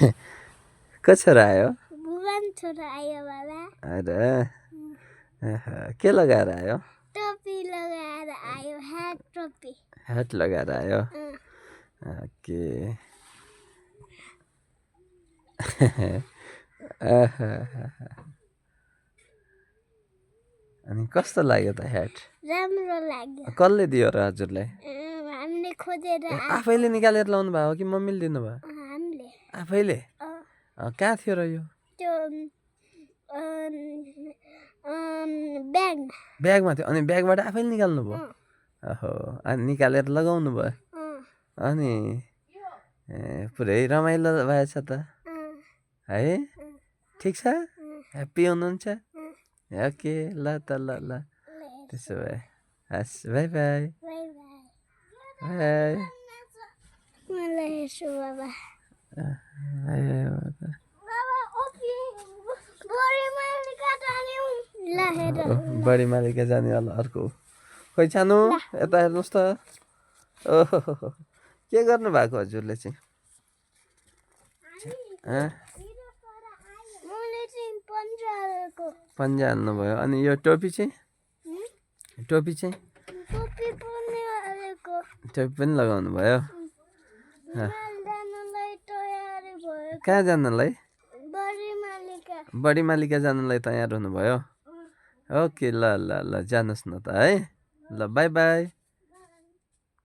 को छोरा आयो भुवन छोरा आयो बाबा अरे के लगाएर आयो टोपी लगाएर आयो ह्याट लगाएर आयो ओके अनि कस्तो लाग्यो त ह्याट राम्रो लाग्यो कसले दियो र हजुरलाई हामीले खोजेर आफैले निकालेर लाउनु भएको हो कि मम्मीले दिनुभयो हामीले आफैले कहाँ थियो र यो त्यो ब्यागमा थियो अनि ब्यागबाट आफैले निकाल्नु भयो ओहो अनि निकालेर लगाउनु भयो अनि पुरै रमाइलो भएछ त है ठिक छ ह्याप्पी हुनुहुन्छ ओके ल त ल त्यसो भए हस् बाई बाई बाई मलाई हेर्छु बाबा बढी मालिका जाने होला अर्को खोइ सानो यता हेर्नुहोस् त ओहो के गर्नु भएको हजुरले चाहिँ पन्जा हाल्नुभयो अनि यो टोपी चाहिँ टोपी पनि लगाउनु भयो कहाँ जानलाई बढी मालिका जानलाई तयार हुनुभयो ओके ल ल ल जानुहोस् न त है ल बाई बाई